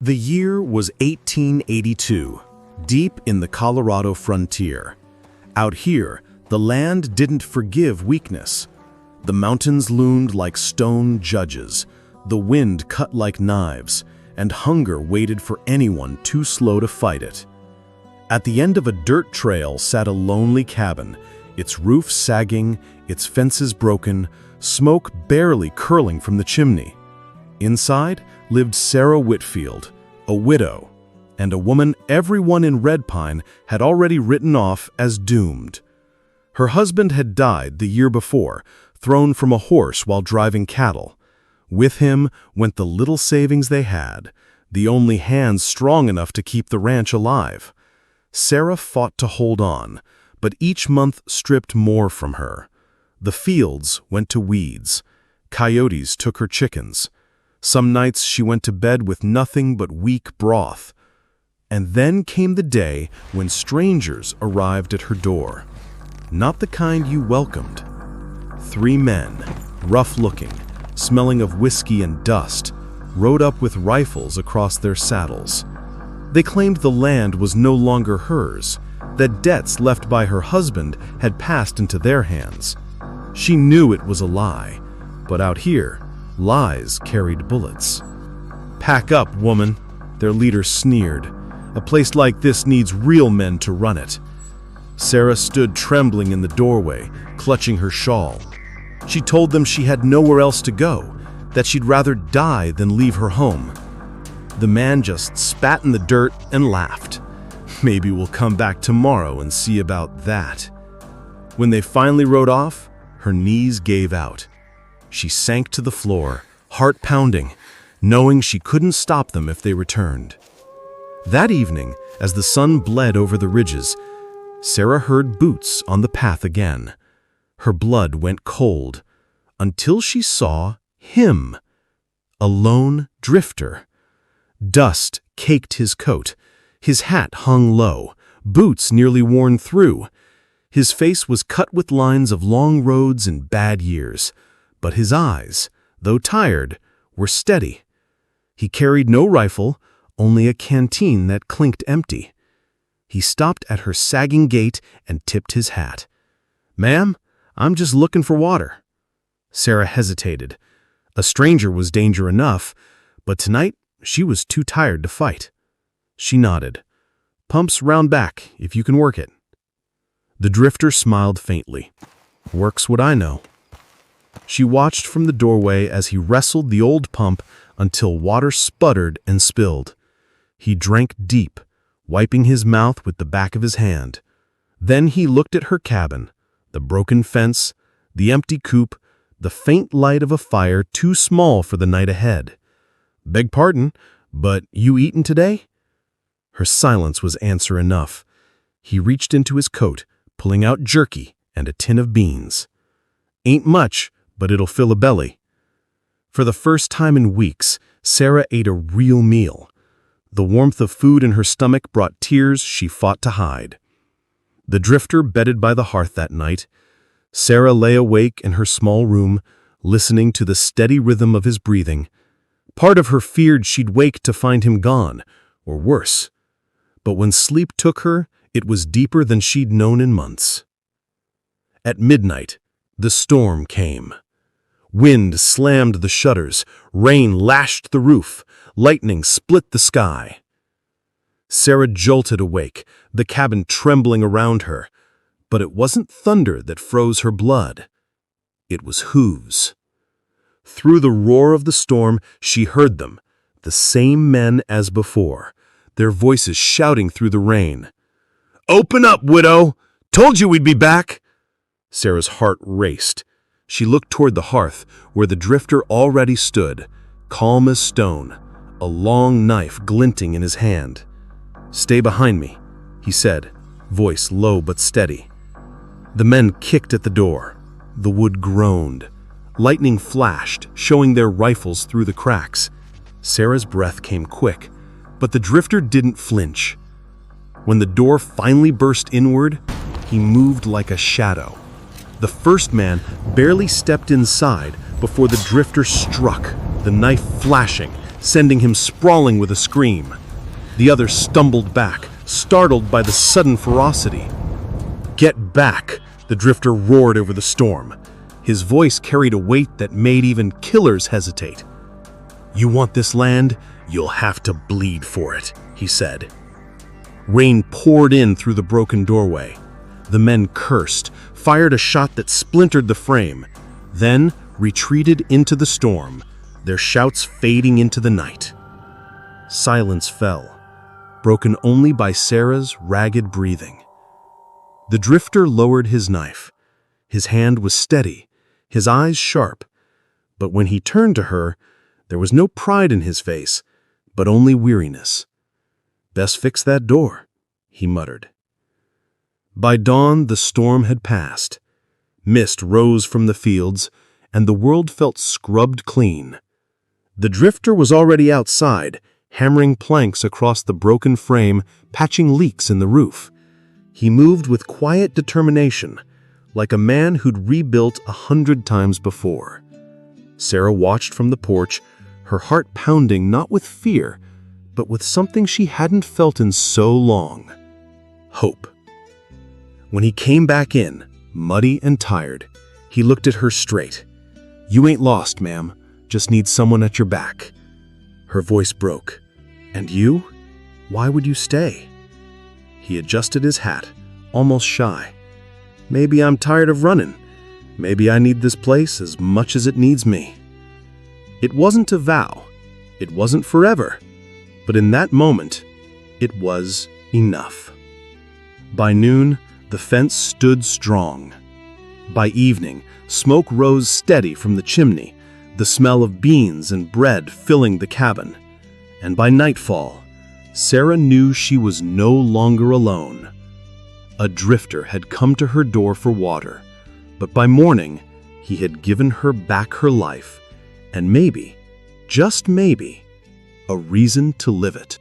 The year was 1882, deep in the Colorado frontier. Out here, the land didn't forgive weakness. The mountains loomed like stone judges, the wind cut like knives, and hunger waited for anyone too slow to fight it. At the end of a dirt trail sat a lonely cabin, its roof sagging, its fences broken, smoke barely curling from the chimney. Inside lived Sarah Whitfield, a widow, and a woman everyone in Red Pine had already written off as doomed. Her husband had died the year before, thrown from a horse while driving cattle. With him went the little savings they had, the only hands strong enough to keep the ranch alive. Sarah fought to hold on, but each month stripped more from her. The fields went to weeds. Coyotes took her chickens. Some nights she went to bed with nothing but weak broth. And then came the day when strangers arrived at her door. Not the kind you welcomed. 3 men, rough-looking, smelling of whiskey and dust, rode up with rifles across their saddles. They claimed the land was no longer hers, that debts left by her husband had passed into their hands. She knew it was a lie, but out here, lies carried bullets. "Pack up, woman," their leader sneered. "A place like this needs real men to run it." Sarah stood trembling in the doorway, clutching her shawl. She told them she had nowhere else to go, that she'd rather die than leave her home. The man just spat in the dirt and laughed. "Maybe we'll come back tomorrow and see about that." When they finally rode off, her knees gave out. She sank to the floor, heart pounding, knowing she couldn't stop them if they returned. That evening, as the sun bled over the ridges, Sarah heard boots on the path again. Her blood went cold, until she saw him, a lone drifter. Dust caked his coat, his hat hung low, boots nearly worn through. His face was cut with lines of long roads and bad years, but his eyes, though tired, were steady. He carried no rifle, only a canteen that clinked empty. He stopped at her sagging gate and tipped his hat. "Ma'am, I'm just looking for water." Sarah hesitated. A stranger was danger enough, but tonight she was too tired to fight. She nodded. "Pump's round back, if you can work it." The drifter smiled faintly. "Works what I know." She watched from the doorway as he wrestled the old pump until water sputtered and spilled. He drank deep, wiping his mouth with the back of his hand. Then he looked at her cabin, the broken fence, the empty coop, the faint light of a fire too small for the night ahead. "Beg pardon, but you eaten today?" Her silence was answer enough. He reached into his coat, pulling out jerky and a tin of beans. "Ain't much, but it'll fill a belly." For the first time in weeks, Sarah ate a real meal. The warmth of food in her stomach brought tears she fought to hide. The drifter bedded by the hearth that night. Sarah lay awake in her small room, listening to the steady rhythm of his breathing. Part of her feared she'd wake to find him gone, or worse. But when sleep took her, it was deeper than she'd known in months. At midnight, the storm came. Wind slammed the shutters, rain lashed the roof, lightning split the sky. Sarah jolted awake, the cabin trembling around her. But it wasn't thunder that froze her blood. It was hooves. Through the roar of the storm, she heard them, the same men as before, their voices shouting through the rain. "Open up, widow! Told you we'd be back!" Sarah's heart raced. She looked toward the hearth, where the drifter already stood, calm as stone, a long knife glinting in his hand. "Stay behind me," he said, voice low but steady. The men kicked at the door. The wood groaned. Lightning flashed, showing their rifles through the cracks. Sarah's breath came quick, but the drifter didn't flinch. When the door finally burst inward, he moved like a shadow. The first man barely stepped inside before the drifter struck, the knife flashing, sending him sprawling with a scream. The other stumbled back, startled by the sudden ferocity. "Get back!" the drifter roared over the storm. His voice carried a weight that made even killers hesitate. "You want this land? You'll have to bleed for it," he said. Rain poured in through the broken doorway. The men cursed, fired a shot that splintered the frame, then retreated into the storm, their shouts fading into the night. Silence fell, broken only by Sarah's ragged breathing. The drifter lowered his knife. His hand was steady, his eyes sharp, but when he turned to her, there was no pride in his face, but only weariness. "Best fix that door," he muttered. By dawn, the storm had passed. Mist rose from the fields, and the world felt scrubbed clean. The drifter was already outside, hammering planks across the broken frame, patching leaks in the roof. He moved with quiet determination, like a man who'd rebuilt 100 times before. Sarah watched from the porch, her heart pounding not with fear, but with something she hadn't felt in so long: hope. When he came back in, muddy and tired, he looked at her straight. "You ain't lost, ma'am. Just need someone at your back." Her voice broke. "And you? Why would you stay?" He adjusted his hat, almost shy. "Maybe I'm tired of running. Maybe I need this place as much as it needs me." It wasn't a vow. It wasn't forever. But in that moment, it was enough. By noon, the fence stood strong. By evening, smoke rose steady from the chimney, the smell of beans and bread filling the cabin. And by nightfall, Sarah knew she was no longer alone. A drifter had come to her door for water, but by morning, he had given her back her life, and maybe, just maybe, a reason to live it.